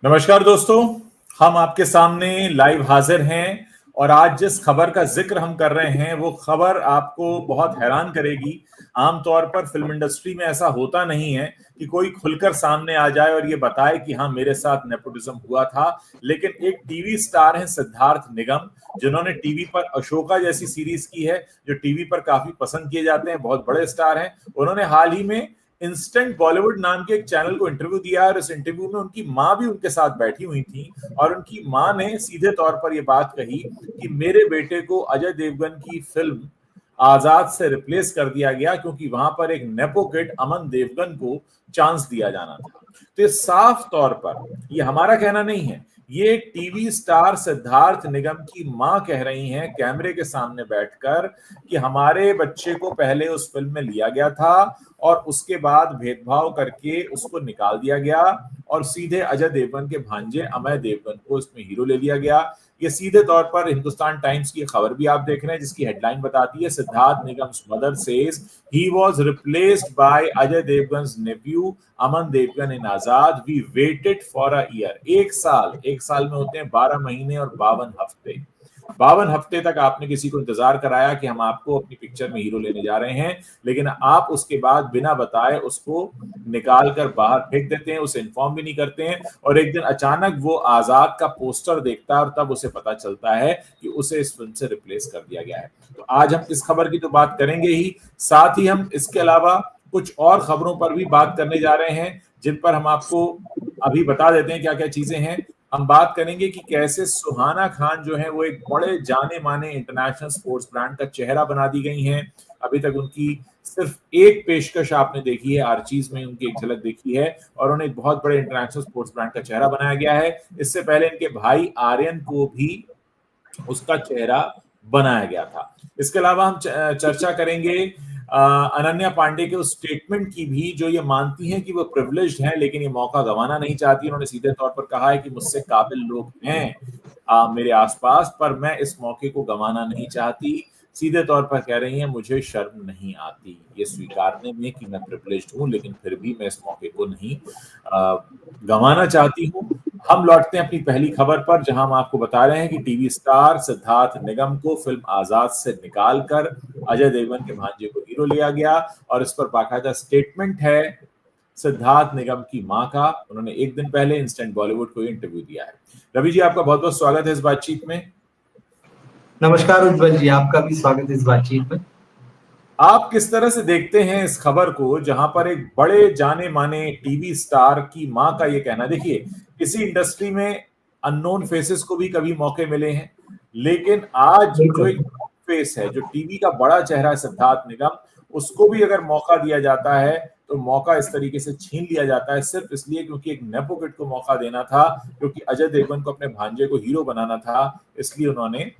नमस्कार दोस्तों। हम आपके सामने लाइव हाजिर हैं और आज जिस खबर का जिक्र हम कर रहे हैं वो खबर आपको बहुत हैरान करेगी। आमतौर पर फिल्म इंडस्ट्री में ऐसा होता नहीं है कि कोई खुलकर सामने आ जाए और ये बताए कि हाँ मेरे साथ नेपोटिज्म हुआ था। लेकिन एक टीवी स्टार है सिद्धार्थ निगम, जिन्होंने टीवी पर अशोका जैसी सीरीज की है, जो टीवी पर काफी पसंद किए जाते हैं, बहुत बड़े स्टार हैं। उन्होंने हाल ही में इंस्टेंट बॉलीवुड नाम के एक चैनल को इंटरव्यू दिया और इस इंटरव्यू में उनकी मां भी उनके साथ बैठी हुई थी और उनकी मां ने सीधे तौर पर यह बात कही कि मेरे बेटे को अजय देवगन की फिल्म आजाद से रिप्लेस कर दिया गया क्योंकि वहां पर एक नेपो किड अमन देवगन को चांस दिया जाना था। तो ये साफ तौर पर, ये हमारा कहना नहीं है, ये टीवी स्टार सिद्धार्थ निगम की मां कह रही हैं कैमरे के सामने बैठकर कि हमारे बच्चे को पहले उस फिल्म में लिया गया था और उसके बाद भेदभाव करके उसको निकाल दिया गया और सीधे अजय देवगन के भांजे अमय देवगन को इसमें हीरो ले लिया गया। ये सीधे तौर पर हिंदुस्तान टाइम्स की खबर भी आप देख रहे हैं, जिसकी हेडलाइन बताती है Siddharth Nigam's mother says he was replaced by Ajay Devgan's nephew Aman Devgan in Azaad, we waited for a year. एक साल में होते हैं 12 महीने और 52 हफ्ते। 52 हफ्ते तक आपने किसी को इंतजार कराया कि हम आपको अपनी पिक्चर में हीरो लेने जा रहे हैं, लेकिन आप उसके बाद बिना बताए उसको निकाल कर बाहर फेंक देते हैं, उसे इन्फॉर्म भी नहीं करते हैं और एक दिन अचानक वो आजाद का पोस्टर देखता है और तब उसे पता चलता है कि उसे इस फिल्म से रिप्लेस कर दिया गया है। तो आज हम इस खबर की तो बात करेंगे ही, साथ ही हम इसके अलावा कुछ और खबरों पर भी बात करने जा रहे हैं जिन पर हम आपको अभी बता देते हैं क्या क्या चीजें हैं। हम बात करेंगे कि कैसे सुहाना खान जो है वो एक बड़े जाने माने इंटरनेशनल स्पोर्ट्स ब्रांड का चेहरा बना दी गई हैं। अभी तक उनकी सिर्फ एक पेशकश आपने देखी है, आर्चीज में उनकी एक झलक देखी है और उन्हें एक बहुत बड़े इंटरनेशनल स्पोर्ट्स ब्रांड का चेहरा बनाया गया है। इससे पहले इनके भाई आर्यन को भी उसका चेहरा बनाया गया था। इसके अलावा हम चर्चा करेंगे अनन्या पांडे के उस स्टेटमेंट की भी, जो ये मानती हैं कि वो प्रिविलेज्ड हैं लेकिन ये मौका गंवाना नहीं चाहती। उन्होंने सीधे तौर पर कहा है कि मुझसे काबिल लोग हैं मेरे आसपास, पर मैं इस मौके को गंवाना नहीं चाहती। सीधे तौर पर कह रही हैं मुझे शर्म नहीं आती ये स्वीकारने में कि मैं प्रिविलेज्ड हूं, लेकिन फिर भी मैं इस मौके को नहीं गंवाना चाहती हूं। हम लौटते हैं अपनी पहली खबर पर, जहां हम आपको बता रहे हैं कि टीवी स्टार सिद्धार्थ निगम को फिल्म आजाद से निकालकर अजय देवगन के भांजे को हीरो लिया गया और इस पर बाकायदा स्टेटमेंट है सिद्धार्थ निगम की मां का। उन्होंने एक दिन पहले इंस्टेंट बॉलीवुड को इंटरव्यू दिया है। रवि जी, आपका बहुत बहुत स्वागत है इस बातचीत में। नमस्कार उज्ज्वल जी, आपका भी स्वागत है इस बातचीत में। आप किस तरह से देखते हैं इस खबर को, जहां पर एक बड़े जाने माने टीवी स्टार की मां का ये कहना, देखिए इसी इंडस्ट्री में अननोन फेसेस को भी कभी मौके मिले हैं, लेकिन आज जो एक फेस है, जो टीवी का बड़ा चेहरा है सिद्धार्थ निगम, उसको भी अगर मौका दिया जाता है तो मौका इस तरीके से छीन लिया जाता है सिर्फ इसलिए क्योंकि एक नेपो किड को मौका देना था, क्योंकि अजय देवगन को अपने भांजे को हीरो बनाना था, इसलिए उन्होंने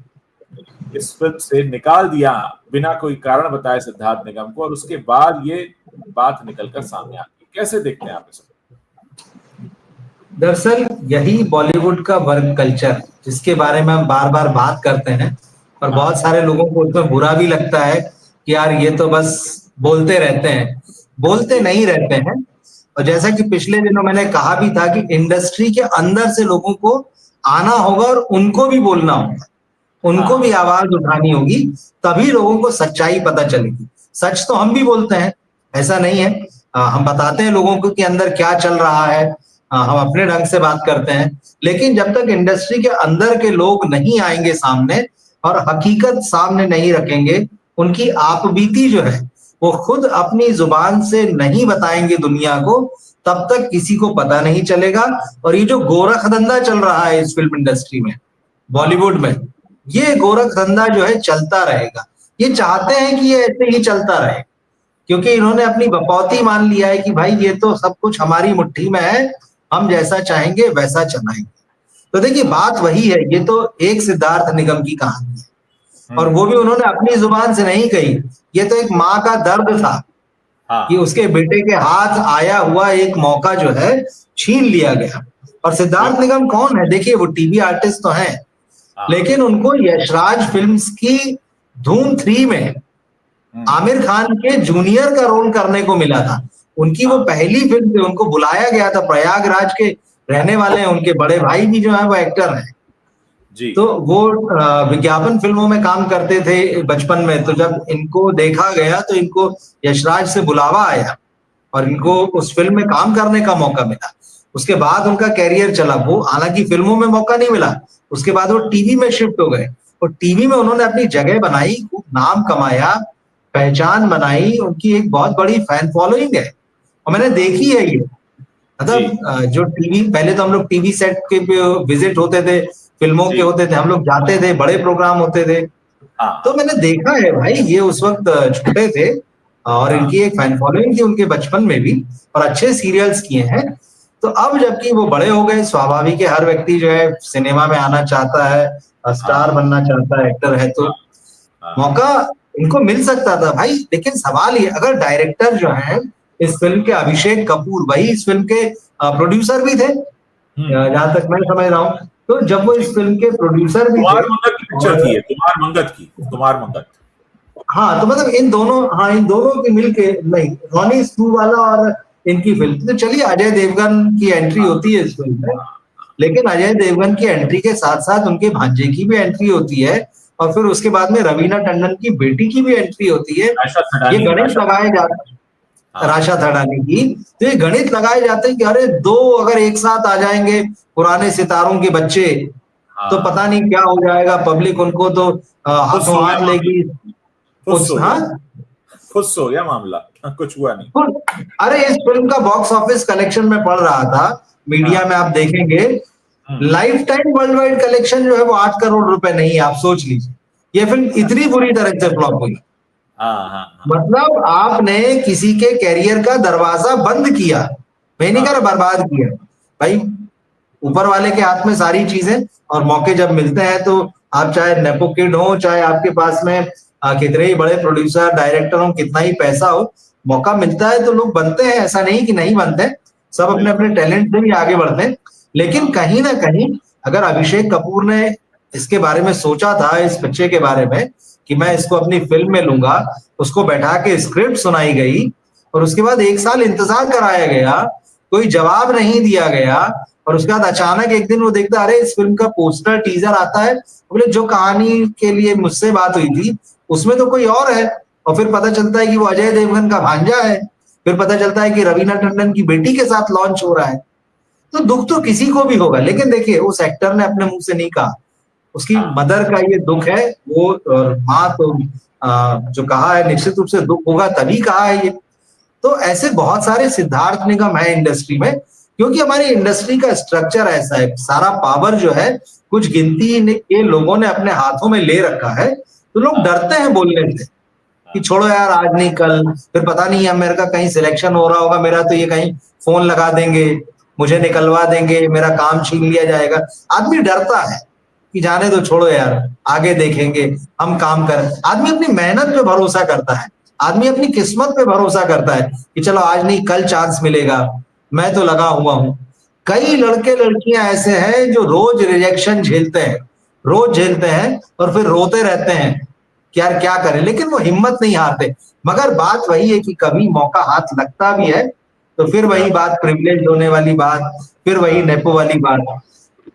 इस फिल्म से निकाल दिया बिना कोई कारण बताए सिद्धार्थ निगम को, और उसके बाद ये बात निकलकर सामने आती है। कैसे देखते हैं आप इसे? दरअसल यही बॉलीवुड का वर्क कल्चर, जिसके बारे में हम बार बार बात करते हैं और बहुत सारे लोगों को उसमें बुरा भी लगता है कि यार ये तो बस बोलते रहते हैं, बोलते नहीं रहते हैं। और जैसा कि पिछले दिनों मैंने कहा भी था कि इंडस्ट्री के अंदर से लोगों को आना होगा और उनको भी बोलना होगा, उनको भी आवाज उठानी होगी, तभी लोगों को सच्चाई पता चलेगी। सच तो हम भी बोलते हैं, ऐसा नहीं है, हम बताते हैं लोगों को कि अंदर क्या चल रहा है, हम अपने ढंग से बात करते हैं, लेकिन जब तक इंडस्ट्री के अंदर के लोग नहीं आएंगे सामने और हकीकत सामने नहीं रखेंगे, उनकी आपबीती जो है वो खुद अपनी जुबान से नहीं बताएंगे दुनिया को, तब तक किसी को पता नहीं चलेगा। और ये जो गोरख धंधा चल रहा है इस फिल्म इंडस्ट्री में, बॉलीवुड में, ये गोरख धंधा जो है चलता रहेगा। ये चाहते हैं कि ये ऐसे ही चलता रहे, क्योंकि इन्होंने अपनी बपौती मान लिया है कि भाई ये तो सब कुछ हमारी मुट्ठी में है, हम जैसा चाहेंगे वैसा चलाएंगे। तो देखिए बात वही है, ये तो एक सिद्धार्थ निगम की कहानी है और वो भी उन्होंने अपनी जुबान से नहीं कही, ये तो एक माँ का दर्द था कि उसके बेटे के हाथ आया हुआ एक मौका जो है छीन लिया गया। और सिद्धार्थ निगम कौन है? देखिए वो टीवी आर्टिस्ट तो हैं, लेकिन उनको यशराज फिल्म्स की धूम 3 में आमिर खान के जूनियर का रोल करने को मिला था। उनकी वो पहली फिल्म थी, उनको बुलाया गया था प्रयागराज के रहने वाले हैं, उनके बड़े भाई भी जो है वो एक्टर हैं जी तो वो विज्ञापन फिल्मों में काम करते थे बचपन में। तो जब इनको देखा गया तो इनको यशराज से बुलावा आया और इनको उस फिल्म में काम करने का मौका मिला। उसके बाद उनका कैरियर चला, वो हालांकि फिल्मों में मौका नहीं मिला, उसके बाद वो टीवी में शिफ्ट हो गए और टीवी में उन्होंने अपनी जगह बनाई, खूब नाम कमाया, पहचान बनाई, उनकी एक बहुत बड़ी फैन फॉलोइंग है और मैंने देखी है ये। जी मतलब जो टीवी, पहले तो हम लोग टीवी सेट के विजिट होते थे, फिल्मों के जी होते थे, हम लोग जाते थे, बड़े प्रोग्राम होते थे, तो हाँ मैंने देखा है भाई ये उस वक्त छोटे थे और हाँ इनकी एक फैन फॉलोइंग थी उनके बचपन में भी और अच्छे सीरियल्स किए हैं। तो अब जबकि वो बड़े हो गए, स्वाभाविक है हर व्यक्ति जो है सिनेमा में आना चाहता है, स्टार हाँ बनना चाहता है, एक्टर है, तो हाँ हाँ मौका इनको मिल सकता था भाई। लेकिन सवाल ये, अगर डायरेक्टर जो है इस फिल्म के अभिषेक कपूर, वही इस फिल्म के प्रोड्यूसर भी थे जहां तक मैं समझ रहा हूँ, तो जब वो जी इस फिल्म के प्रोड्यूसर भी कुमार थे मंगत की पिक्चर थी और ये, कुमार मंगत की, कुमार मंगत। हाँ, तो मतलब इन दोनों, हाँ इन दोनों की मिलके, नहीं रॉनी स्क्रू वाला और इनकी फिल्म, तो चलिए अजय देवगन की एंट्री हाँ होती है इस फिल्म में, हाँ लेकिन अजय देवगन की एंट्री के साथ साथ उनके भांजे की भी एंट्री होती है और फिर उसके बाद में रवीना टंडन की बेटी की भी एंट्री होती है। राशा ये थडानी, गणित राशा लगाए जाते, हाँ राशा थड़ानी की, तो ये गणित लगाए जाते हैं कि अरे दो अगर एक साथ आ जाएंगे पुराने सितारों के बच्चे तो हाँ पता नहीं क्या हो जाएगा, पब्लिक उनको तो खुश हाथों हो गया हाथ मामला, लेगी। खुश हो गया, हाँ, खुश हो गया मामला। कुछ हुआ नहीं। अरे इस फिल्म का बॉक्स ऑफिस कलेक्शन में पढ़ रहा था, मीडिया हाँ में आप देखेंगे, हम्म, lifetime worldwide collection जो है वो 8 करोड़ रुपए नहीं है, आप सोच लीजिए। ये फिल्म इतनी बुरी तरह से फ्लॉप हुई, हाँ हाँ हाँ मतलब आपने किसी के कैरियर का दरवाजा बंद किया, मैं नहीं कह रहा हाँ बर्बाद किया भाई, ऊपर वाले के हाथ में सारी चीजें, और मौके जब मिलते हैं तो आप चाहे नेपो किड हो, चाहे आपके पास में कितने ही बड़े प्रोड्यूसर डायरेक्टर हो, कितना ही पैसा हो, मौका मिलता है तो लोग बनते हैं, ऐसा नहीं कि नहीं बनते, सब अपने अपने बिल्कुल टैलेंट से भी आगे बढ़ते हैं। लेकिन हाँ कहीं ना कहीं अगर अभिषेक कपूर ने इसके बारे में सोचा था, इस बच्चे के बारे में कि मैं इसको अपनी फिल्म में लूंगा, उसको बैठा के स्क्रिप्ट सुनाई गई और उसके बाद 1 साल इंतजार कराया गया, कोई जवाब नहीं दिया गया, और उसके बाद अचानक एक दिन वो देखता अरे इस फिल्म का पोस्टर टीजर आता है, बोले जो कहानी के लिए मुझसे बात हुई थी उसमें तो कोई और है, और फिर पता चलता है कि वो अजय देवगन का भांजा है, फिर पता चलता है कि रवीना टंडन की बेटी के साथ लॉन्च हो रहा है, तो दुख तो किसी को भी होगा। लेकिन देखिए उस एक्टर ने अपने मुंह से नहीं कहा, उसकी हाँ मदर का ये दुख है, वो और माँ तो जो कहा है निश्चित रूप से दुख होगा तभी कहा है ये। तो ऐसे बहुत सारे सिद्धार्थ निगम है इंडस्ट्री में, क्योंकि हमारी इंडस्ट्री का स्ट्रक्चर ऐसा है, सारा पावर जो है कुछ गिनती के लोगों ने अपने हाथों में ले रखा है, तो लोग हाँ डरते हैं बोलने से कि हाँ छोड़ो यार आज नहीं कल, फिर पता नहीं है मेरे का कहीं सिलेक्शन हो रहा होगा मेरा, तो ये कहीं फोन लगा देंगे, मुझे निकलवा देंगे, मेरा काम छीन लिया जाएगा। आदमी डरता है कि जाने दो, छोड़ो यार आगे देखेंगे, हम काम कर, आदमी अपनी मेहनत पे भरोसा करता है, आदमी अपनी किस्मत पे भरोसा करता है कि चलो आज नहीं कल चांस मिलेगा, मैं तो लगा हुआ हूं। कई लड़के लड़कियां ऐसे हैं जो रोज रिजेक्शन झेलते हैं, रोज झेलते हैं और फिर रोते रहते हैं कि यार क्या करें, लेकिन वो हिम्मत नहीं हारते। मगर बात वही है कि कभी मौका हाथ लगता भी है तो फिर वही हाँ बात, प्रिविलेज होने वाली बात, फिर वही हाँ नेपो वाली बात,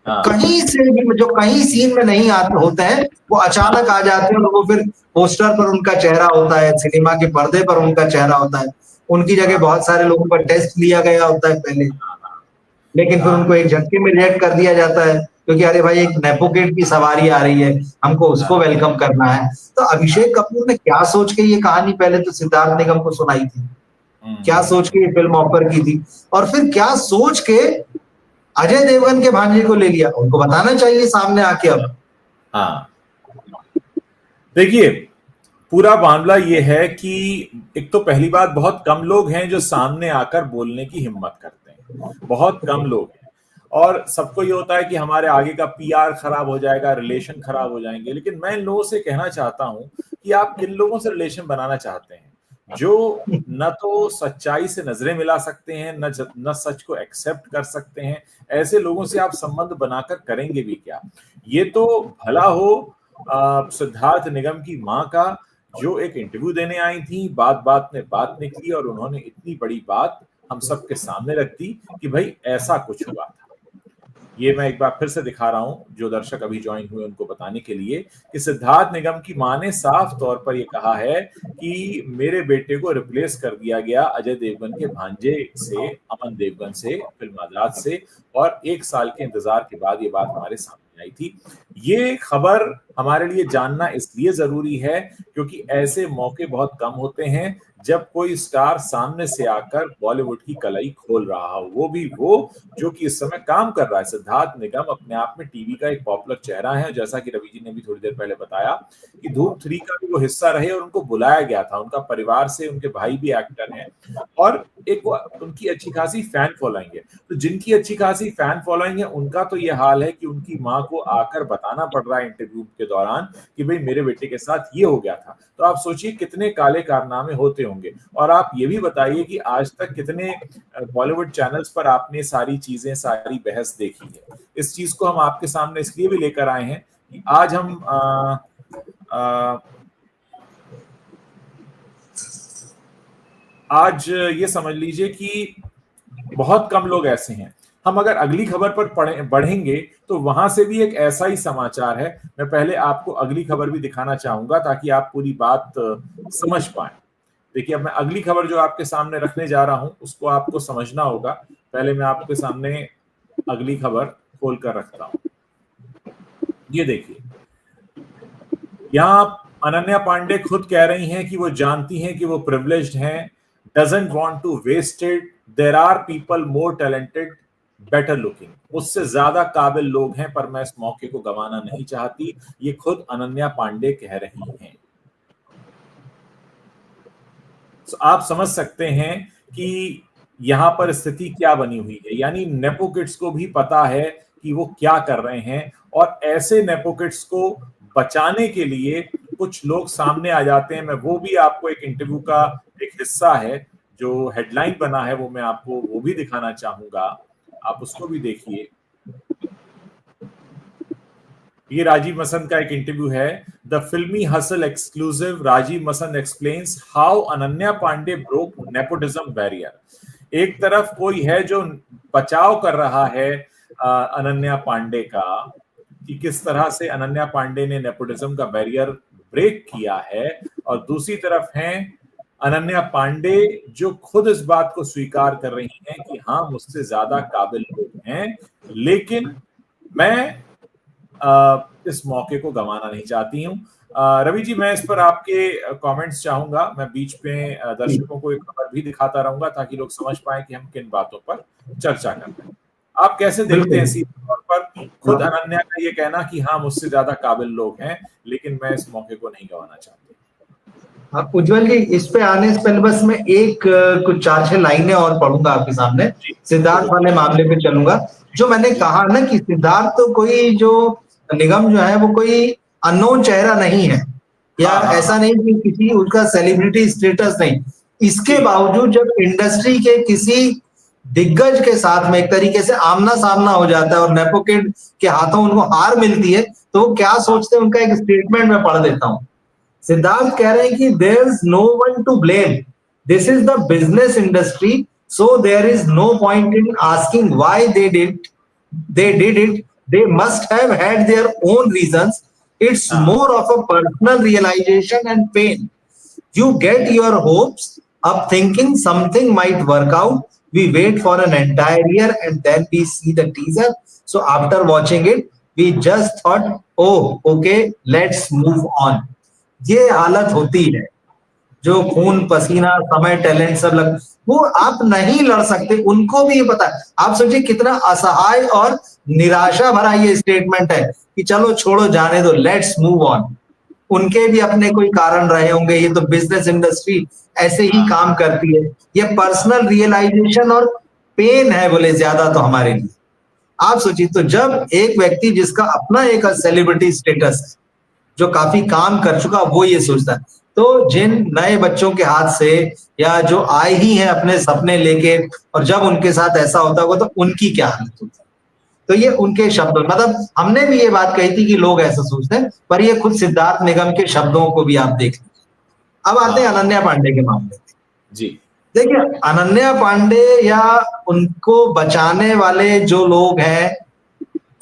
हाँ कहीं से भी जो कहीं सीन में नहीं आते होते हैं वो हाँ अचानक आ जाते हैं और वो फिर पोस्टर पर उनका चेहरा होता है, सिनेमा के पर्दे पर उनका चेहरा होता है, उनकी जगह हाँ बहुत सारे लोगों का टेस्ट लिया गया होता है पहले, लेकिन फिर हाँ उनको एक झटके में रिएक्ट कर दिया जाता है क्योंकि अरे भाई एक नेपोकिड की सवारी आ रही है, हमको उसको हाँ वेलकम करना है। तो अभिषेक कपूर ने क्या सोच के ये कहानी पहले तो सिद्धार्थ निगम को सुनाई थी, क्या हम्म, सोच के ये फिल्म ऑफर की थी, और फिर क्या सोच के अजय देवगन के भांजे को ले लिया, उनको बताना चाहिए सामने आके अब। हाँ देखिए पूरा मामला ये है कि एक तो पहली बात, बहुत कम लोग हैं जो सामने आकर बोलने की हिम्मत करते हैं, बहुत कम लोग हैं, और सबको ये होता है कि हमारे आगे का पीआर खराब हो जाएगा, रिलेशन खराब हो जाएंगे। लेकिन मैं इन लोगों से कहना चाहता हूं कि आप किन लोगों से रिलेशन बनाना चाहते हैं जो न तो सच्चाई से नजरें मिला सकते हैं, न सच को एक्सेप्ट कर सकते हैं। ऐसे लोगों से आप संबंध बनाकर करेंगे भी क्या? ये तो भला हो सिद्धार्थ निगम की मां का, जो एक इंटरव्यू देने आई थी, बात बात में बात निकली और उन्होंने इतनी बड़ी बात हम सबके सामने रख दी कि भाई ऐसा कुछ हुआ था। ये मैं एक बार फिर से दिखा रहा हूं, जो दर्शक अभी ज्वाइन हुए उनको बताने के लिए, कि सिद्धार्थ निगम की मां ने साफ तौर पर ये कहा है कि मेरे बेटे को रिप्लेस कर दिया गया अजय देवगन के भांजे से, अमन देवगन से, फिल्म आजाद से, और 1 साल के इंतजार के बाद ये बात हमारे सामने आई थी। ये खबर हमारे लिए जानना इसलिए जरूरी है क्योंकि ऐसे मौके बहुत कम होते हैं जब कोई स्टार सामने से आकर बॉलीवुड की कलाई खोल रहा हो, वो भी वो जो कि इस समय काम कर रहा है। सिद्धार्थ निगम अपने आप में टीवी का एक पॉपुलर चेहरा है, जैसा कि रवि जी ने भी थोड़ी देर पहले बताया कि धूम 3 का भी वो हिस्सा रहे और उनको बुलाया गया था, उनका परिवार से, उनके भाई भी एक्टर हैं और एक उनकी अच्छी खासी फैन फॉलोइंग है। तो जिनकी अच्छी खासी फैन फॉलोइंग है उनका तो ये हाल है कि उनकी माँ को आकर बताना पड़ रहा है इंटरव्यू के दौरान कि भाई मेरे बेटे के साथ ये हो गया था। तो आप सोचिए कितने काले कारनामे होते होंगे। और आप ये भी बताइए कि आज तक कितने बॉलीवुड चैनल्स पर आपने सारी चीजें, सारी बहस देखी है। इस चीज को हम आपके सामने इसलिए भी लेकर आए हैं कि आज हम आज ये समझ लीजिए कि बहुत कम लोग ऐसे हैं। हम अगर अगली खबर पर बढ़ेंगे तो वहां से भी एक ऐसा ही समाचार है। मैं पहले आपको अगली खबर भी दिखाना चाहूंगा ताकि आप पूरी बात समझ पाए। देखिए, अब मैं अगली खबर जो आपके सामने रखने जा रहा हूं उसको आपको समझना होगा। पहले मैं आपके सामने अगली खबर खोल कर रखता हूं। ये देखिए, यहां अनन्या पांडे खुद कह रही हैं कि वो जानती हैं कि वो प्रिविलेज्ड हैं, doesn't want to waste it, there are people more talented, better looking. मुझसे ज्यादा काबिल लोग हैं पर मैं इस मौके को गंवाना नहीं चाहती। ये खुद अनन्या पांडे कह रही हैं। तो आप समझ सकते हैं कि यहां पर स्थिति क्या बनी हुई है। यानी नेपो किड्स को भी पता है कि वो क्या कर रहे हैं और ऐसे नेपो किड्स को बचाने के लिए कुछ लोग सामने आ जाते हैं। मैं वो भी आपको एक इंटरव्यू का एक हिस्सा है जो हेडलाइन बना है, वो मैं आपको वो भी दिखाना चाहूंगा। आप उसको भी देखिए। ये राजीव मसंद का एक इंटरव्यू है, the filmy hustle exclusive, Rajeev Masand explains how Ananya Panday broke nepotism barrier. एक तरफ कोई है जो बचाव कर रहा है अनन्या पांडे का कि किस तरह से अनन्या पांडे ने नेपोटिज्म का बैरियर ब्रेक किया है, और दूसरी तरफ हैं अनन्या पांडे जो खुद इस बात को स्वीकार कर रही हैं कि हाँ, मुझसे ज्यादा काबिल लोग हैं, लेकिन मैं इस मौके को गंवाना नहीं चाहती हूँ। रवि जी, मैं इस पर आपके कमेंट्स चाहूंगा। मैं बीच में दर्शकों को एक खबर भी दिखाता रहूंगा ताकि लोग समझ पाए कि हम किन बातों पर चर्चा कर रहे हैं। आप कैसे देखते हैं सीधे तौर पर खुद अनन्या का ये कहना कि हाँ, मुझसे ज्यादा काबिल लोग हैं लेकिन मैं इस मौके को नहीं गंवाना चाहती? उज्जवल जी, इस पे आने से पहले बस मैं एक कुछ 4-6 लाइनें और पढ़ूंगा आपके सामने। सिद्धार्थ वाले मामले पे चलूंगा। जो मैंने कहा ना कि सिद्धार्थ तो कोई जो निगम जो है वो कोई अननोन चेहरा नहीं है, या ऐसा नहीं कि किसी उसका सेलिब्रिटी स्टेटस नहीं। इसके बावजूद जब इंडस्ट्री के किसी दिग्गज के साथ में एक तरीके से आमना सामना हो जाता है और नेपो किड के हाथों उनको हार मिलती है, तो वो क्या सोचते हैं उनका एक स्टेटमेंट में पढ़ देता हूं। सिद्धार्थ कह रहे हैं कि there is no one to blame, this is the business industry, so there is no point in asking why they did it, they must have had their own reasons. It's more of a personal realization and pain. You get your hopes up thinking something might work out. We wait for an entire year and then we see the teaser. So after watching it, we just thought, oh, okay, let's move on. ये हालत होती है जो खून पसीना समय talent सब लग, वो आप नहीं लड़ सकते, उनको भी ये पता है। आप सोचिए कितना असहाय और निराशा भरा ये स्टेटमेंट है कि चलो छोड़ो जाने दो, लेट्स मूव ऑन। उनके भी अपने कोई कारण रहे होंगे, ये तो बिजनेस इंडस्ट्री ऐसे ही काम करती है। ये पर्सनल रियलाइजेशन और पेन है बोले ज्यादा तो हमारे लिए। आप सोचिए, तो जब एक व्यक्ति जिसका अपना एक सेलिब्रिटी स्टेटस जो काफी काम कर चुका, वो ये सोचता है, तो जिन नए बच्चों के हाथ से या जो आए ही हैं अपने सपने लेके, और जब उनके साथ ऐसा होता होगा तो उनकी क्या हालत होती है। तो ये उनके शब्दों, मतलब हमने भी ये बात कही थी कि लोग ऐसा सोचते हैं, पर ये खुद सिद्धार्थ निगम के शब्दों को भी आप देख लीजिए। अब आते हैं अनन्या पांडे के मामले में। जी देखिए, अनन्या पांडे या उनको बचाने वाले जो लोग हैं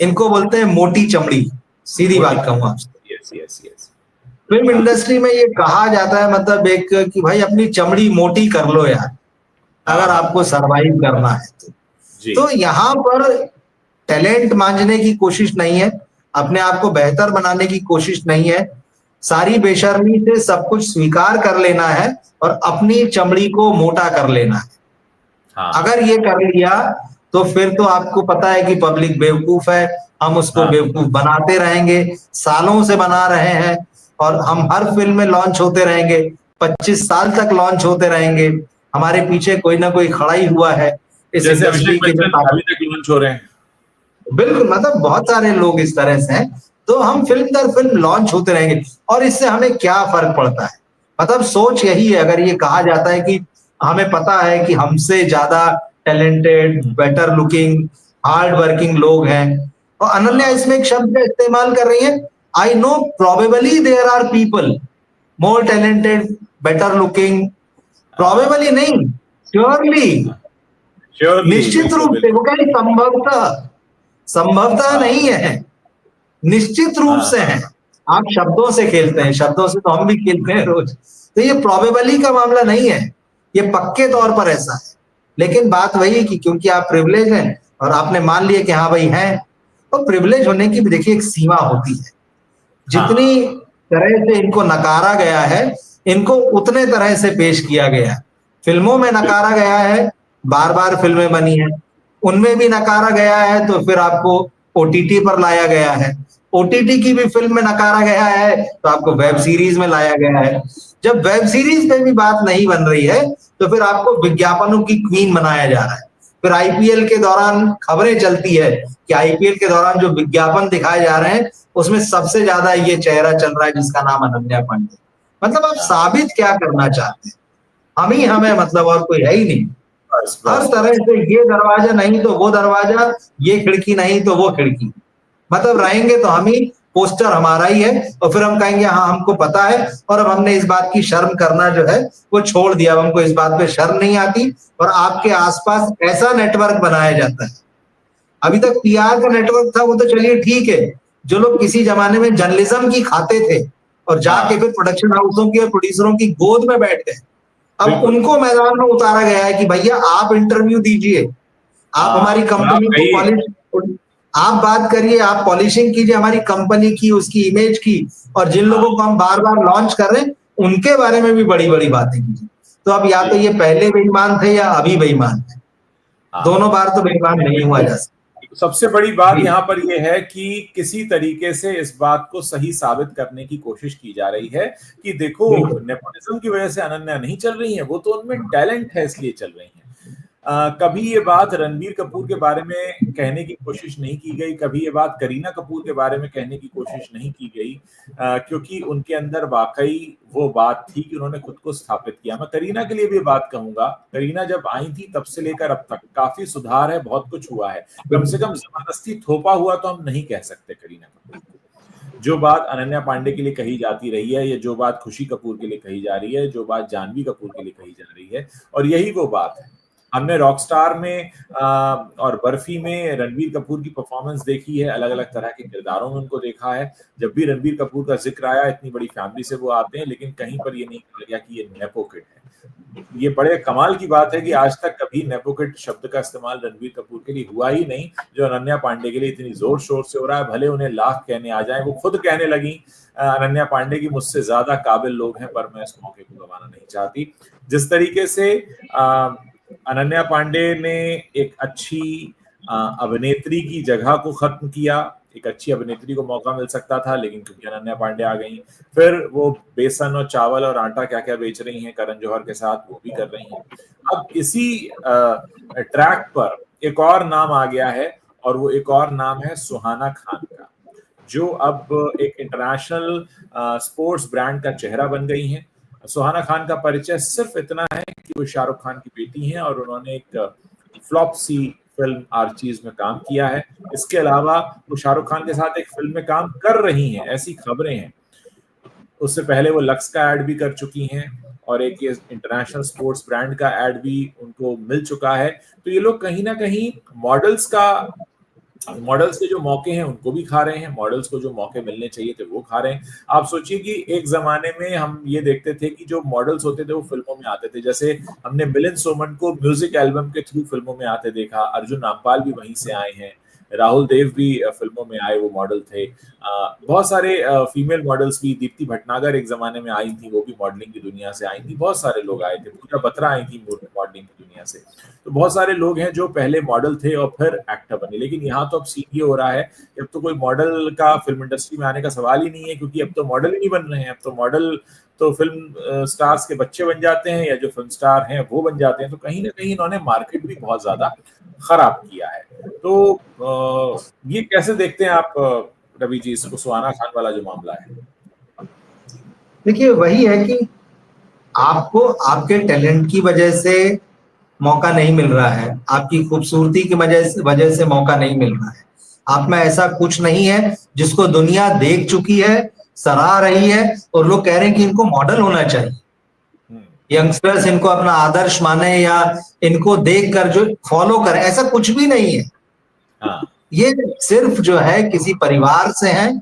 इनको बोलते हैं मोटी चमड़ी, सीधी बात कहूँ आपसे। Yes yes yes. Film industry में ये कहा जाता है मतलब एक कि भाई अपनी चमड़ी मोटी कर लो यार, अगर आपको सरवाइव करना है तो यहाँ पर टैलेंट मांझने की कोशिश नहीं है, अपने आप को बेहतर बनाने की कोशिश नहीं है, सारी बेशर्मी से सब कुछ स्वीकार कर लेना है और अपनी चमड़ी को मोटा कर लेना है। अगर ये कर लिया तो फिर तो आपको पता है कि पब्लिक बेवकूफ है, हम उसको बेवकूफ बनाते रहेंगे, सालों से बना रहे हैं और हम हर फिल्म में लॉन्च होते रहेंगे, 25 साल तक लॉन्च होते रहेंगे, हमारे पीछे कोई ना कोई खड़ा ही हुआ है इस इंडस्ट्री के जो लॉन्च हो रहे हैं। बिल्कुल, मतलब बहुत सारे लोग इस तरह से हैं, तो हम फिल्म दर फिल्म लॉन्च होते रहेंगे और इससे हमें क्या फर्क पड़ता है। मतलब सोच यही है, अगर ये कहा जाता है कि हमें पता है कि हमसे ज्यादा talented, better looking, hard working लोग हैं, और अनन्या इसमें एक शब्द का इस्तेमाल कर रही है, I know probably there are people more talented, better looking, probably नहीं, श्योरली, निश्चित रूप से, वो कह रही संभवतः नहीं है, निश्चित रूप से है। आप शब्दों से खेलते हैं, शब्दों से तो हम भी खेलते हैं रोज, तो ये प्रोबेबली का मामला नहीं है, ये पक्के तौर पर ऐसा है। लेकिन बात वही है कि क्योंकि आप प्रिविलेज हैं और आपने मान लिया कि हाँ भाई हैं, तो प्रिविलेज होने की भी देखिए एक सीमा होती है। जितनी तरह से इनको नकारा गया है, इनको उतने तरह से पेश किया गया है। फिल्मों में नकारा गया है, बार बार फिल्में बनी हैं, उनमें भी नकारा गया है तो फिर आपको ओटीटी पर लाया गया है, ओटीटी की भी फिल्म में नकारा गया है तो आपको वेब सीरीज में लाया गया है। जब वेब सीरीज पे भी बात नहीं बन रही है तो फिर आपको विज्ञापनों की क्वीन बनाया जा रहा है। फिर आईपीएल के दौरान खबरें चलती है कि आईपीएल के दौरान जो विज्ञापन दिखाए जा रहे हैं उसमें सबसे ज्यादा ये चेहरा चल रहा है जिसका नाम अनन्या पांडे। मतलब आप साबित क्या करना चाहते हैं? हम ही हमें, मतलब और कोई है ही नहीं। हर तरह से ये दरवाजा नहीं तो वो दरवाजा, ये खिड़की नहीं तो वो खिड़की, मतलब रहेंगे तो हम ही, पोस्टर हमारा ही है, और फिर हम कहेंगे हाँ हमको पता है, और अब हमने इस बात की शर्म करना जो है वो छोड़ दिया, हमको इस बात पे शर्म नहीं आती। और आपके आसपास ऐसा नेटवर्क बनाया जाता है, अभी तक पीआर का नेटवर्क था वो तो चलिए ठीक है, जो लोग किसी जमाने में जर्नलिज्म की खाते थे और जाके फिर प्रोडक्शन हाउसों की और प्रोड्यूसरों की गोद में बैठ गए, अब उनको मैदान में उतारा गया है कि भैया आप इंटरव्यू दीजिए, आप हमारी कंपनी को पॉलिश, आप बात करिए, आप पॉलिशिंग कीजिए हमारी कंपनी की, उसकी इमेज की, और जिन लोगों को हम बार बार लॉन्च कर रहे हैं उनके बारे में भी बड़ी बड़ी बातें कीजिए। तो अब या तो ये पहले बेईमान थे या अभी बेईमान थे, दोनों बार तो बेईमान नहीं हुआ जा सकता। सबसे बड़ी बात यहाँ पर यह है कि किसी तरीके से इस बात को सही साबित करने की कोशिश की जा रही है कि देखो नेपोटिज्म की वजह से अनन्या नहीं चल रही है, वो तो उनमें टैलेंट है इसलिए चल रही है। कभी ये बात रणबीर कपूर के बारे में कहने की कोशिश नहीं की गई, कभी ये बात करीना कपूर के बारे में कहने की कोशिश नहीं की गई, क्योंकि उनके अंदर वाकई वो बात थी कि उन्होंने खुद को स्थापित किया। मैं करीना के लिए भी बात कहूंगा, करीना जब आई थी तब से लेकर अब तक काफी सुधार है, बहुत कुछ हुआ है, कम से कम जबरदस्ती थोपा हुआ तो हम नहीं कह सकते करीना कपूर को। जो बात अनन्या पांडे के लिए कही जाती रही है, या जो बात खुशी कपूर के लिए कही जा रही है, जो बात जानवी कपूर के लिए कही जा रही है, और यही वो बात है। हमने रॉकस्टार में और बर्फी में रणबीर कपूर की परफॉर्मेंस देखी है, अलग अलग तरह के किरदारों में उनको देखा है। जब भी रणबीर कपूर का जिक्र आया, इतनी बड़ी फैमिली से वो आते हैं, लेकिन कहीं पर ये नहीं कहा गया कि ये नेपो किड है। ये बड़े कमाल की बात है कि आज तक कभी नेपो किड शब्द का इस्तेमाल रणबीर कपूर के लिए हुआ ही नहीं, जो अनन्या पांडे के लिए इतनी जोर शोर से हो रहा है। भले उन्हें लाख कहने आ जाए, वो खुद कहने लगी अनन्या पांडे की मुझसे ज्यादा काबिल लोग हैं, पर मैं इस मौके को गंवाना नहीं चाहती। जिस तरीके से अनन्या पांडे ने एक अच्छी अभिनेत्री की जगह को खत्म किया, एक अच्छी अभिनेत्री को मौका मिल सकता था, लेकिन क्योंकि अनन्या पांडे आ गई, फिर वो बेसन और चावल और आटा क्या क्या बेच रही हैं करण जौहर के साथ, वो भी कर रही हैं। अब इसी ट्रैक पर एक और नाम आ गया है, और वो एक और नाम है सुहाना खान का, जो अब एक इंटरनेशनल स्पोर्ट्स ब्रांड का चेहरा बन गई हैं। सुहाना खान का परिचय सिर्फ इतना है कि वो शाहरुख खान की बेटी हैं और उन्होंने एक फ्लॉप सी फिल्म आर्चीज में काम किया है। इसके अलावा वो शाहरुख खान के साथ एक फिल्म में काम कर रही हैं, ऐसी खबरें हैं। उससे पहले वो लक्स का एड भी कर चुकी हैं और एक ये इंटरनेशनल स्पोर्ट्स ब्रांड का एड भी उनको मिल चुका है। तो ये लोग कहीं ना कहीं मॉडल्स का मॉडल्स के जो मौके हैं उनको भी खा रहे हैं, मॉडल्स को जो मौके मिलने चाहिए थे वो खा रहे हैं। आप सोचिए कि एक जमाने में हम ये देखते थे कि जो मॉडल्स होते थे वो फिल्मों में आते थे, जैसे हमने मिलिंद सोमन को म्यूजिक एल्बम के थ्रू फिल्मों में आते देखा, अर्जुन रामपाल भी वहीं से आए हैं, राहुल देव भी फिल्मों में आए, वो मॉडल थे। बहुत सारे फीमेल मॉडल्स भी, दीप्ति भटनागर एक जमाने में आई थी, वो भी मॉडलिंग की दुनिया से आई थी, बहुत सारे लोग आए थे, पूजा बत्रा आई थी मॉडलिंग की दुनिया से। तो बहुत सारे लोग हैं जो पहले मॉडल थे और फिर एक्टर बने। लेकिन यहाँ तो अब सीन ये हो रहा है कि अब तो कोई मॉडल का फिल्म इंडस्ट्री में आने का सवाल ही नहीं है, क्योंकि अब तो मॉडल ही नहीं बन रहे हैं। अब तो मॉडल तो फिल्म स्टार्स के बच्चे बन जाते हैं, या जो फिल्म स्टार हैं वो बन जाते हैं। तो कहीं ना कहीं इन्होंने मार्केट भी बहुत ज्यादा खराब किया है। तो ये कैसे देखते हैं आप रवि जी, इसको सुहाना खान वाला जो मामला है? देखिए, वही है कि आपको आपके टैलेंट की वजह से मौका नहीं मिल रहा है, आपकी खूबसूरती की वजह से मौका नहीं मिल रहा है। आप में ऐसा कुछ नहीं है जिसको दुनिया देख चुकी है, सराह रही है और लोग कह रहे हैं कि इनको मॉडल होना चाहिए। यंगस्टर्स इनको अपना आदर्श माने या इनको देखकर जो फॉलो करें, ऐसा कुछ भी नहीं है। हाँ। ये सिर्फ जो है किसी परिवार से है,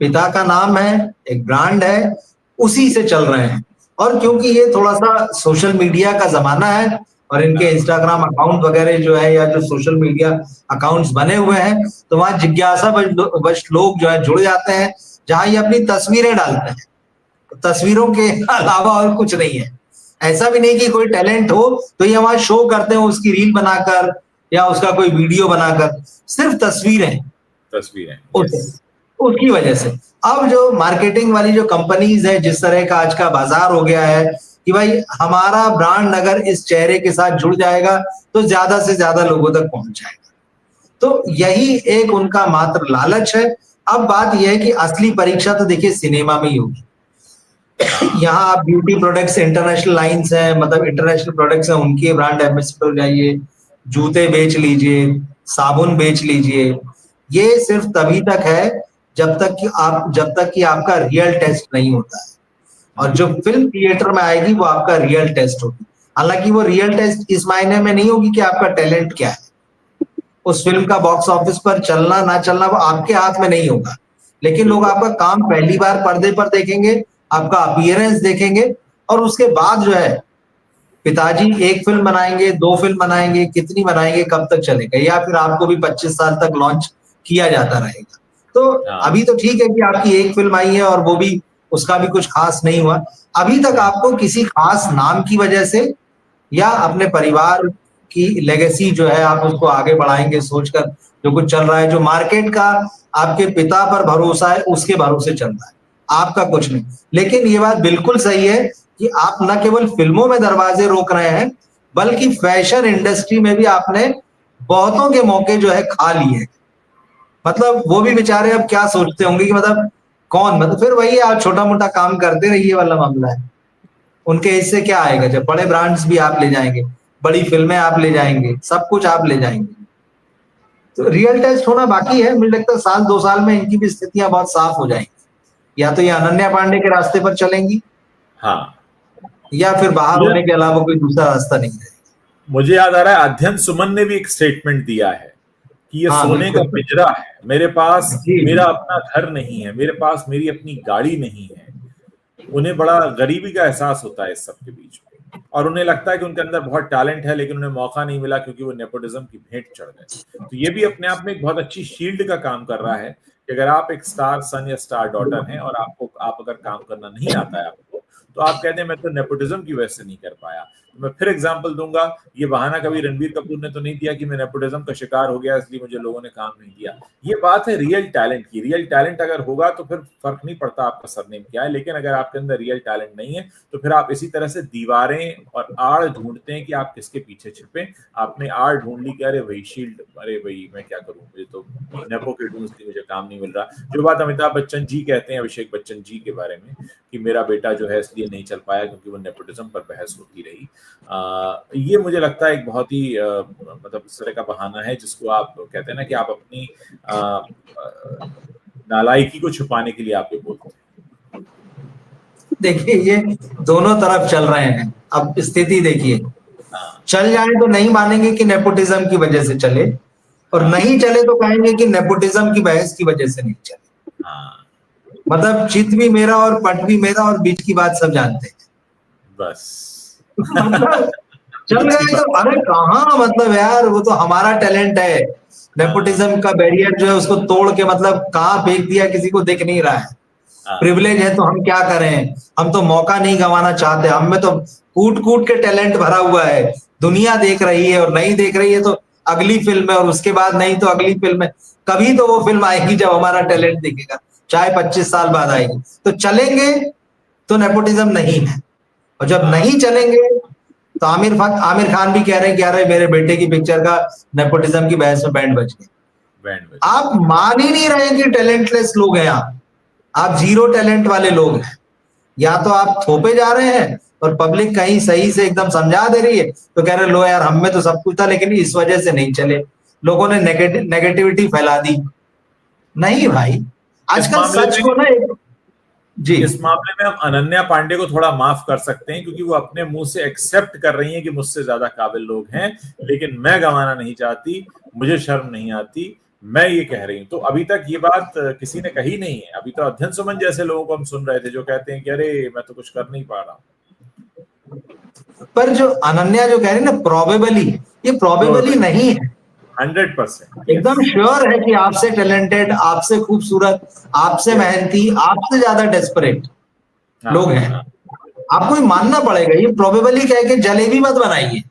पिता का नाम है, एक ब्रांड है, उसी से चल रहे हैं। और क्योंकि ये थोड़ा सा सोशल मीडिया का जमाना है और इनके इंस्टाग्राम अकाउंट वगैरह जो है या जो सोशल मीडिया अकाउंट्स बने हुए हैं, तो वहां जिज्ञासा वश लोग जो है जुड़ जाते हैं, जहां ये अपनी तस्वीरें डालते हैं। तस्वीरों के अलावा और कुछ नहीं है। ऐसा भी नहीं कि कोई टैलेंट हो तो ये वहां शो करते हैं उसकी रील बनाकर या उसका कोई वीडियो बनाकर, सिर्फ तस्वीरें उसकी वजह से। अब जो मार्केटिंग वाली जो कंपनीज है, जिस तरह का आज का बाजार हो गया है कि भाई हमारा ब्रांड अगर इस चेहरे के साथ जुड़ जाएगा तो ज्यादा से ज्यादा लोगों तक पहुंच जाएगा, तो यही एक उनका मात्र लालच है। अब बात यह है कि असली परीक्षा तो देखिए सिनेमा में ही होगी। यहाँ आप ब्यूटी प्रोडक्ट्स, इंटरनेशनल लाइंस हैं, मतलब इंटरनेशनल प्रोडक्ट्स हैं, उनके ब्रांड एम्बेसडर हो जाइए, जूते बेच लीजिए, साबुन बेच लीजिए। ये सिर्फ तभी तक है जब तक कि आपका रियल टेस्ट नहीं होता है, और जो फिल्म थिएटर में आएगी वो आपका रियल टेस्ट होगी। हालांकि वो रियल टेस्ट इस मायने में नहीं होगी कि आपका टैलेंट क्या है, उस फिल्म का बॉक्स ऑफिस पर चलना ना चलना वो आपके हाथ में नहीं होगा, लेकिन लोग आपका काम पहली बार पर्दे पर देखेंगे, आपका अपीयरेंस देखेंगे, और उसके बाद जो है पिताजी एक फिल्म बनाएंगे, 2 फिल्म बनाएंगे, कितनी बनाएंगे, कब तक चलेगा, या फिर आपको भी 25 साल तक लॉन्च किया जाता रहेगा। तो अभी तो ठीक है कि आपकी एक फिल्म आई है और वो भी, उसका भी कुछ खास नहीं हुआ। अभी तक आपको किसी खास नाम की वजह से या अपने परिवार की लेगेसी जो है आप उसको आगे बढ़ाएंगे सोचकर, जो कुछ चल रहा है, जो मार्केट का आपके पिता पर भरोसा है उसके भरोसे चल रहा है, आपका कुछ नहीं। लेकिन ये बात बिल्कुल सही है कि आप न केवल फिल्मों में दरवाजे रोक रहे हैं, बल्कि फैशन इंडस्ट्री में भी आपने बहुतों के मौके जो है खा लिए। मतलब वो भी बेचारे अब क्या सोचते होंगे कि मतलब कौन, मतलब फिर वही आप छोटा मोटा काम करते रहिए वाला मामला है। उनके इससे क्या आएगा जब बड़े ब्रांड्स भी आप ले जाएंगे, बड़ी फिल्में आप ले जाएंगे, सब कुछ आप ले जाएंगे। तो रियल टेस्ट होना बाकी है, मुझे लगता है 1-2 साल में इनकी भी स्थितियां बहुत साफ हो जाएंगी। या तो ये अनन्या पांडे के रास्ते पर चलेंगी, हाँ, या फिर बाहर होने के अलावा कोई दूसरा रास्ता नहीं है। मुझे याद आ रहा है अध्ययन सुमन ने भी एक स्टेटमेंट दिया है कि ये सोने का पिंजरा है, मेरे पास मेरा अपना घर नहीं है, मेरे पास मेरी अपनी गाड़ी नहीं है। उन्हें बड़ा गरीबी का एहसास होता है इस सब के बीच में, और उन्हें लगता है कि उनके अंदर बहुत टैलेंट है, लेकिन उन्हें मौका नहीं मिला क्योंकि वो नेपोटिज्म की भेंट चढ़ गए। तो ये भी अपने आप में एक बहुत अच्छी शील्ड का काम कर रहा है कि अगर आप एक स्टार सन या स्टार डॉटर हैं और आप अगर काम करना नहीं आता है आपको, तो आप कहते हैं मैं तो नेपोटिज्म की वजह से नहीं कर पाया। तो मैं फिर एग्जांपल दूंगा, ये बहाना कभी रणबीर कपूर ने तो नहीं दिया कि मैं नेपोटिज्म का शिकार हो गया इसलिए मुझे लोगों ने काम नहीं दिया। ये बात है रियल टैलेंट की। रियल टैलेंट अगर होगा तो फिर फर्क नहीं पड़ता आपका सरनेम क्या है, लेकिन अगर आपके अंदर रियल टैलेंट नहीं है तो फिर आप इसी तरह से दीवारें और आड़ ढूंढते हैं कि आप किसके पीछे छिपे। आपने आड़ ढूंढ ली कि अरे वही शील्ड, अरे वही मैं क्या करूं, मुझे तो नेपो के ढूंढ ली, मुझे काम नहीं मिल रहा। जो बात अमिताभ बच्चन जी कहते हैं अभिषेक बच्चन जी के बारे में कि मेरा बेटा जो है इसलिए नहीं चल पाया क्योंकि वो नेपोटिज्म पर बहस होती रही, ये मुझे लगता है एक बहुत ही मतलब इस तरह का बहाना है जिसको आप कहते हैं ना कि आप अपनी नालायकी को छुपाने के लिए आप ये बोलते हैं। देखिए ये दोनों तरफ चल रहे हैं। अब स्थिति देखिए, चल जाए तो नहीं मानेंगे कि नेपोटिज्म की वजह से चले, और नहीं चले तो कहेंगे कि नेपोटिज्म की बहस की वजह से नहीं चले। हाँ मतलब चित भी मेरा और पट भी मेरा और बीच की बात सब जानते हैं। बस। मतलब चल बीच की गए बात। तो अरे कहाँ, मतलब यार वो तो हमारा टैलेंट है। हाँ नेपोटिज्म का बैरियर जो है उसको तोड़ के मतलब कहाँ फेंक दिया किसी को दिख नहीं रहा है। हाँ प्रिविलेज है तो हम क्या करें, हम तो मौका नहीं गंवाना चाहते, हम में तो कूट कूट के टैलेंट भरा हुआ है। दुनिया देख रही है और नहीं देख रही है तो अगली फिल्म है, और उसके बाद नहीं तो अगली फिल्म है। कभी तो वो फिल्म आएगी जब हमारा टैलेंट दिखेगा, चाहे 25 साल बाद आएगी। तो चलेंगे तो नेपोटिज्म नहीं है, और जब हाँ। नहीं चलेंगे तो आमिर खान भी कह रहे हैं कि अरे मेरे बेटे की पिक्चर का नेपोटिज्म की बहस में बैंड बज बैंड गया। बजा। आप मान ही नहीं रहे कि टैलेंटलेस लोग हैं आप जीरो टैलेंट वाले लोग हैं। या तो आप थोपे जा रहे हैं और पब्लिक कहीं सही से एकदम समझा दे रही है तो कह रहे लो यार हम में तो सब कुछ था लेकिन इस वजह से नहीं चले, लोगों ने नेगेटिविटी फैला दी। नहीं भाई, इस आजकल मामले सच में को ना जी इस मामले में हम अनन्या पांडे को थोड़ा माफ कर सकते हैं, क्योंकि वो अपने मुंह से एक्सेप्ट कर रही हैं कि मुझसे ज्यादा काबिल लोग हैं, लेकिन मैं गंवाना नहीं चाहती, मुझे शर्म नहीं आती, मैं ये कह रही हूं। तो अभी तक ये बात किसी ने कही नहीं है। अभी तो अध्ययन सुमन जैसे लोगों को हम सुन रहे थे जो कहते हैं कि अरे मैं तो कुछ कर नहीं पा रहा। पर जो अनन्या जो कह रही है ना प्रोबेबली, ये प्रोबेबली नहीं है, 100%। यस। एकदम श्योर है कि आपसे टैलेंटेड, आपसे खूबसूरत, आपसे यस। मेहनती, आपसे ज्यादा डेस्परेट लोग हाँ हैं। हाँ। आपको ये मानना पड़ेगा, ये प्रोबेबली कह के जलेबी मत बनाइए।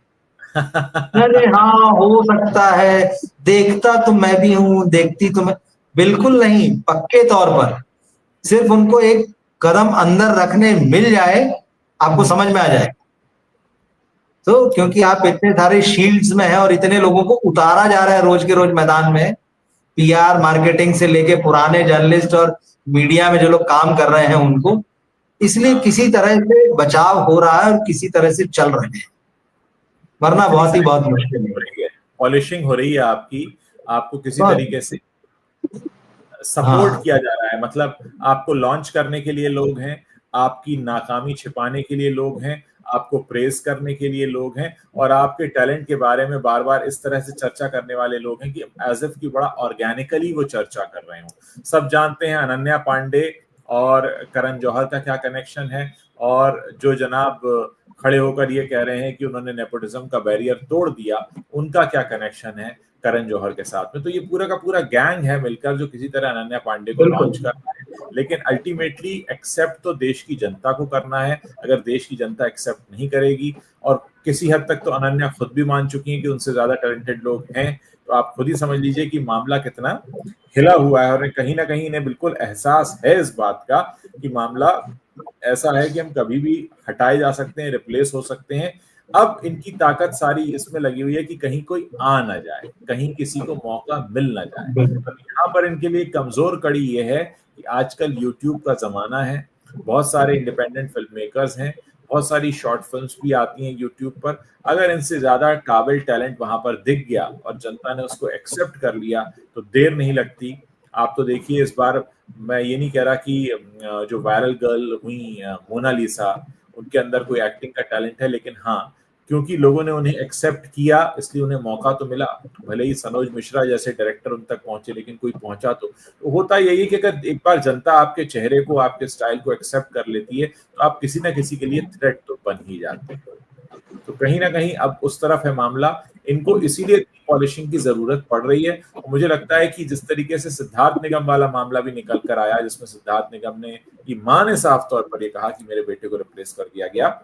अरे हाँ हो सकता है, देखता तो मैं भी हूं, देखती तो मैं, बिल्कुल नहीं, पक्के तौर पर। सिर्फ उनको एक कदम अंदर रखने मिल जाए, आपको समझ में आ जाए। तो क्योंकि आप इतने सारे शील्ड्स में हैं और इतने लोगों को उतारा जा रहा है रोज के रोज मैदान में, पीआर मार्केटिंग से लेके पुराने जर्नलिस्ट और मीडिया में जो लोग काम कर रहे हैं उनको, इसलिए हाँ, किसी तरह से बचाव हो रहा है और किसी तरह से चल रहे हैं, वरना इतनी बहुत ही सारी बहुत मुश्किल पॉलिशिंग है। हो रही है, पॉलिशिंग हो रही है आपकी, आपको किसी बहुत। तरीके से सपोर्ट हाँ किया जा रहा है। मतलब आपको लॉन्च करने के लिए लोग हैं, आपकी नाकामी छिपाने के लिए लोग हैं, आपको प्रेज करने के लिए लोग हैं, और आपके टैलेंट के बारे में बार बार इस तरह से चर्चा करने वाले लोग हैं कि एज इफ की बड़ा ऑर्गेनिकली वो चर्चा कर रहे हो। सब जानते हैं अनन्या पांडे और करण जौहर का क्या कनेक्शन है, और जो जनाब खड़े होकर ये कह रहे हैं कि उन्होंने नेपोटिज्म का बैरियर तोड़ दिया, उनका क्या कनेक्शन है करण जौहर के साथ में। तो ये पूरा का पूरा गैंग है मिलकर जो किसी तरह अनन्या पांडे को बिल्कुल। लॉन्च करना है। लेकिन अल्टीमेटली एक्सेप्ट तो देश की जनता को करना है। अगर देश की जनता एक्सेप्ट नहीं करेगी, और किसी हद तक तो अनन्या खुद भी मान चुकी हैं कि उनसे ज्यादा टैलेंटेड लोग हैं, तो आप खुद ही समझ लीजिए कि मामला कितना हिला हुआ है। और कहीं ना कहीं इन्हें बिल्कुल एहसास है इस बात का कि मामला ऐसा है कि हम कभी भी हटाए जा सकते हैं, रिप्लेस हो सकते हैं। अब इनकी ताकत सारी इसमें लगी हुई है कि कहीं कोई आ ना जाए, कहीं किसी को मौका मिल ना जाए। अब यहाँ पर इनके लिए कमजोर कड़ी ये है कि आजकल यूट्यूब का जमाना है, बहुत सारे इंडिपेंडेंट फिल्म मेकर्स हैं, बहुत सारी शॉर्ट फिल्म्स भी आती हैं यूट्यूब पर। अगर इनसे ज्यादा काबिल टैलेंट वहां पर दिख गया और जनता ने उसको एक्सेप्ट कर लिया तो देर नहीं लगती। आप तो देखिए इस बार, मैं ये नहीं कह रहा कि जो वायरल गर्ल हुई मोनालिसा, उनके अंदर कोई एक्टिंग का टैलेंट है, लेकिन हाँ, क्योंकि लोगों ने उन्हें एक्सेप्ट किया इसलिए उन्हें मौका तो मिला। भले ही सनोज मिश्रा जैसे डायरेक्टर उन तक पहुंचे, लेकिन कोई पहुंचा तो होता यही है कि अगर एक बार जनता आपके चेहरे को, आपके स्टाइल को एक्सेप्ट कर लेती है तो आप किसी ना किसी के लिए थ्रेट तो बन ही जाते हैं। तो कहीं ना कहीं अब उस तरफ है मामला। इनको इसीलिए पॉलिशिंग की जरूरत पड़ रही है। और मुझे लगता है कि जिस तरीके से सिद्धार्थ निगम वाला मामला भी निकल कर आया, जिसमें सिद्धार्थ निगम ने की मां ने साफ तौर पर यह कहा कि मेरे बेटे को रिप्लेस कर दिया गया,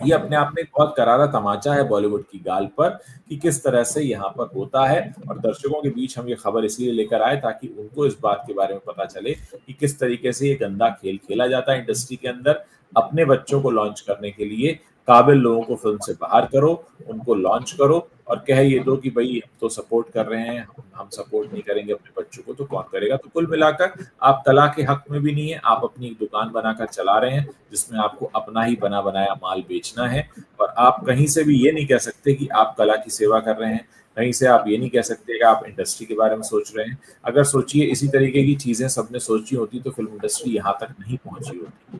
ये अपने आप में एक बहुत करारा तमाचा है बॉलीवुड की गाल पर कि किस तरह से यहाँ पर होता है। और दर्शकों के बीच हम ये खबर इसलिए लेकर आए ताकि उनको इस बात के बारे में पता चले कि किस तरीके से ये गंदा खेल खेला जाता है इंडस्ट्री के अंदर। अपने बच्चों को लॉन्च करने के लिए काबिल लोगों को फिल्म से बाहर करो, उनको लॉन्च करो, और कह ये दो कि भाई हम तो सपोर्ट कर रहे हैं, हम सपोर्ट नहीं करेंगे अपने बच्चों को तो कौन करेगा। तो कुल मिलाकर आप कला के हक में भी नहीं है, आप अपनी एक दुकान बनाकर चला रहे हैं जिसमें आपको अपना ही बना बनाया माल बेचना है। और आप कहीं से भी ये नहीं कह सकते कि आप कला की सेवा कर रहे हैं, कहीं से आप ये नहीं कह सकते कि आप इंडस्ट्री के बारे में सोच रहे हैं। अगर सोचिए इसी तरीके की चीजें सबने सोची होती तो फिल्म इंडस्ट्री यहाँ तक नहीं पहुंची होती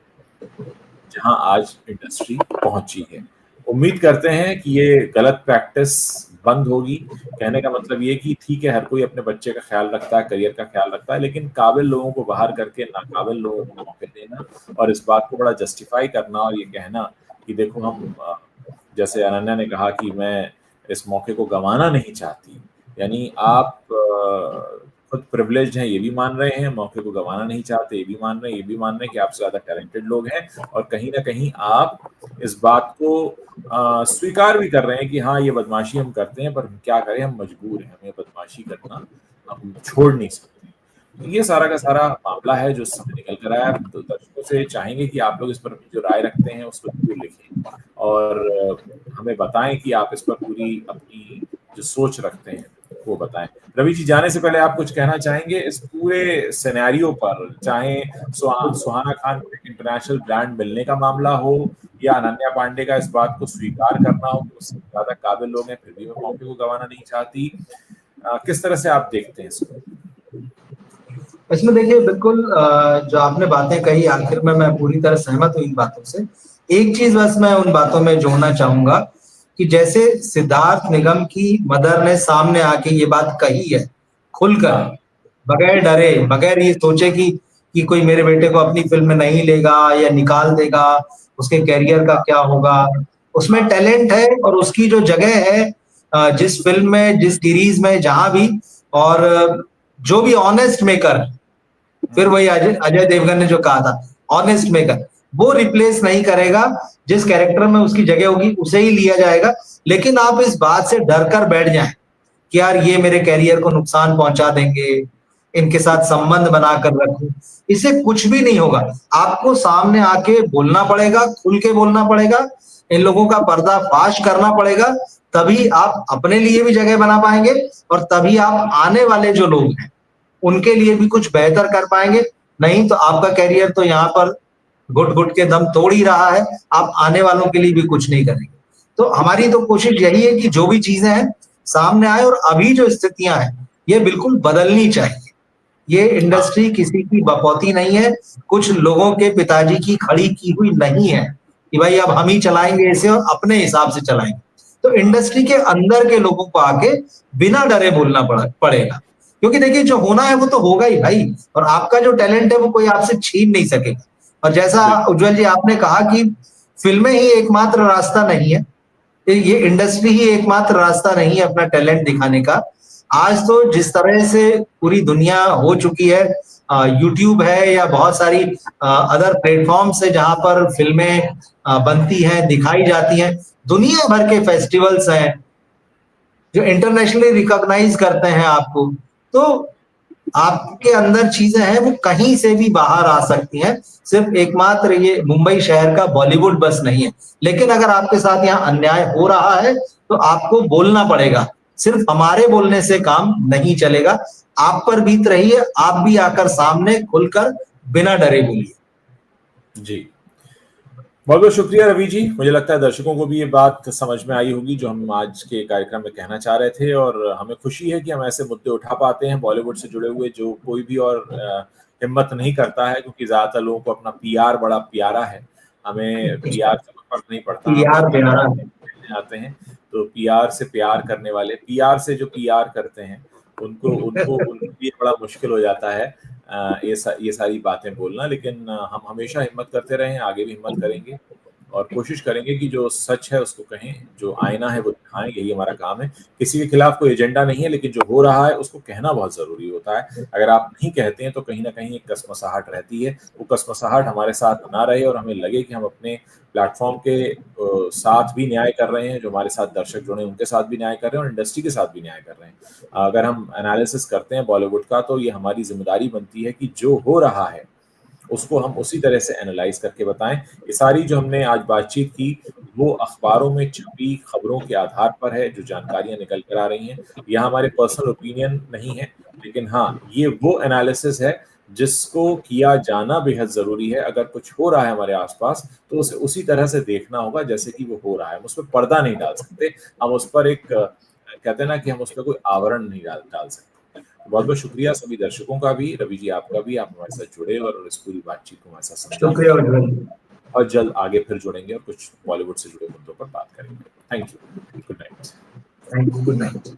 जहां आज इंडस्ट्री पहुंची है। उम्मीद करते हैं कि ये गलत प्रैक्टिस बंद होगी। कहने का मतलब ये कि ठीक है, हर कोई अपने बच्चे का ख्याल रखता है, करियर का ख्याल रखता है, लेकिन काबिल लोगों को बाहर करके नाकाबिल लोगों को मौके देना और इस बात को बड़ा जस्टिफाई करना और ये कहना कि देखो हम जैसे अनन्या ने कहा कि मैं इस मौके को गंवाना नहीं चाहती, यानी आप खुद प्रिविलेज्ड हैं ये भी मान रहे हैं, मौके को गंवाना नहीं चाहते ये भी मान रहे हैं, ये भी मान रहे हैं कि आपसे ज्यादा टैलेंटेड लोग हैं, और कहीं ना कहीं आप इस बात को स्वीकार भी कर रहे हैं कि हाँ ये बदमाशी हम करते हैं, पर हम क्या करें, हम मजबूर हैं, हमें बदमाशी करना हम छोड़ नहीं सकते। तो ये सारा का सारा मामला है जो समय निकल कर आया। तो दर्शकों से चाहेंगे कि आप लोग इस पर अपनी जो राय रखते हैं उसको जरूर लिखें और हमें बताएं कि आप इस पर पूरी अपनी जो सोच रखते हैं वो बताएं। रवि जी, जाने से पहले आप कुछ कहना चाहेंगे इस पूरे सिनेरियो पर, चाहे सुहाना खान को एक इंटरनेशनल ब्रांड मिलने का मामला हो या अनन्या पांडे का इस बात को स्वीकार करना हो कि उससे ज्यादा काबिल लोग हैं फिर भी मैं मौके को गंवाना नहीं चाहती, किस तरह से आप देखते हैं इसको? इसमें देखिए बिल्कुल जो आपने बातें कही आखिर में मैं पूरी तरह सहमत हूँ इन बातों से। एक चीज बस मैं उन बातों में जोड़ना चाहूंगा कि जैसे सिद्धार्थ निगम की मदर ने सामने आके ये बात कही है खुलकर, बगैर डरे, बगैर ये सोचे कि कोई मेरे बेटे को अपनी फिल्म में नहीं लेगा या निकाल देगा, उसके कैरियर का क्या होगा। उसमें टैलेंट है और उसकी जो जगह है जिस फिल्म में, जिस सीरीज में, जहां भी, और जो भी ऑनेस्ट मेकर, फिर वही अजय देवगन ने जो कहा था ऑनेस्ट मेकर, वो रिप्लेस नहीं करेगा। जिस कैरेक्टर में उसकी जगह होगी उसे ही लिया जाएगा। लेकिन आप इस बात से डर कर बैठ जाएं कि यार ये मेरे कैरियर को नुकसान पहुंचा देंगे, इनके साथ संबंध बनाकर रखूं, इससे कुछ भी नहीं होगा। आपको सामने आके बोलना पड़ेगा, खुल के बोलना पड़ेगा, इन लोगों का पर्दाफाश करना पड़ेगा, तभी आप अपने लिए भी जगह बना पाएंगे और तभी आप आने वाले जो लोग हैं उनके लिए भी कुछ बेहतर कर पाएंगे। नहीं तो आपका कैरियर तो यहाँ पर घुट घुट के दम तोड़ ही रहा है, आप आने वालों के लिए भी कुछ नहीं करेंगे। तो हमारी तो कोशिश यही है कि जो भी चीजें हैं सामने आए, और अभी जो स्थितियां हैं ये बिल्कुल बदलनी चाहिए। ये इंडस्ट्री किसी की बपौती नहीं है, कुछ लोगों के पिताजी की खड़ी की हुई नहीं है कि भाई अब हम ही चलाएंगे इसे और अपने हिसाब से चलाएंगे। तो इंडस्ट्री के अंदर के लोगों को आके बिना डरे बोलना पड़ेगा, क्योंकि देखिए जो होना है वो तो होगा ही भाई, और आपका जो टैलेंट है वो कोई आपसे छीन नहीं सकेगा। और जैसा उज्जवल जी आपने कहा कि फिल्में ही एकमात्र रास्ता नहीं है, ये इंडस्ट्री ही एकमात्र रास्ता नहीं है अपना टैलेंट दिखाने का। आज तो जिस तरह से पूरी दुनिया हो चुकी है, यूट्यूब है या बहुत सारी अदर प्लेटफॉर्म से जहां पर फिल्में बनती हैं, दिखाई जाती हैं, दुनिया भर के फेस्टिवल्स हैं जो इंटरनेशनली रिकॉग्नाइज करते हैं आपको। तो आपके अंदर चीजें हैं वो कहीं से भी बाहर आ सकती हैं, सिर्फ एकमात्र ये मुंबई शहर का बॉलीवुड बस नहीं है। लेकिन अगर आपके साथ यहाँ अन्याय हो रहा है तो आपको बोलना पड़ेगा, सिर्फ हमारे बोलने से काम नहीं चलेगा। आप पर बीत रही है, आप भी आकर सामने खुलकर बिना डरे बोलिए। जी, बहुत बहुत शुक्रिया रवि जी। मुझे लगता है दर्शकों को भी ये बात समझ में आई होगी जो हम आज के कार्यक्रम में कहना चाह रहे थे, और हमें खुशी है कि हम ऐसे मुद्दे उठा पाते हैं बॉलीवुड से जुड़े हुए जो कोई भी और हिम्मत नहीं करता है, क्योंकि ज्यादातर लोगों को अपना पीआर बड़ा प्यारा है। हमें पीआर से फर्क नहीं पड़ता, हम यार प्यारा आते हैं तो पीआर से प्यार करने वाले, पीआर से जो पीआर करते हैं उनको उनको उनके लिए बड़ा मुश्किल हो जाता है ये सारी बातें बोलना। लेकिन हम हमेशा हिम्मत करते रहे हैं, आगे भी हिम्मत करेंगे और कोशिश करेंगे कि जो सच है उसको कहें, जो आईना है वो दिखाएं, यही हमारा काम है। किसी के खिलाफ कोई एजेंडा नहीं है, लेकिन जो हो रहा है उसको कहना बहुत जरूरी होता है। अगर आप नहीं कहते हैं तो कहीं ना कहीं एक कसमसाहट रहती है, वो कसमसाहट हमारे साथ ना रहे और हमें लगे कि हम अपने प्लेटफॉर्म के साथ भी न्याय कर रहे हैं, जो हमारे साथ दर्शक जुड़े हैं उनके साथ भी न्याय कर रहे हैं और इंडस्ट्री के साथ भी न्याय कर रहे हैं। अगर हम एनालिसिस करते हैं बॉलीवुड का तो ये हमारी जिम्मेदारी बनती है कि जो हो रहा है उसको हम उसी तरह से एनालाइज करके बताएं। ये सारी जो हमने आज बातचीत की वो अखबारों में छपी खबरों के आधार पर है, जो जानकारियां निकल कर आ रही हैं। यह हमारे पर्सनल ओपिनियन नहीं है, लेकिन हाँ ये वो एनालिसिस है जिसको किया जाना बेहद जरूरी है। अगर कुछ हो रहा है हमारे आसपास तो उसे उसी तरह से देखना होगा जैसे कि वो हो रहा है। हम उस पर पर्दा नहीं डाल सकते, हम उस पर एक कहते हैं ना कि हम उस पर कोई आवरण नहीं डाल सकते। बहुत बहुत शुक्रिया सभी दर्शकों का भी, रवि जी आपका भी, आप हमारे साथ जुड़े और इस पूरी बातचीत को हमारे साथ शुक्रिया समझे, और जल्द आगे फिर जुड़ेंगे और कुछ बॉलीवुड से जुड़े मुद्दों पर बात करेंगे। Thank you, good night. Thank you, good night.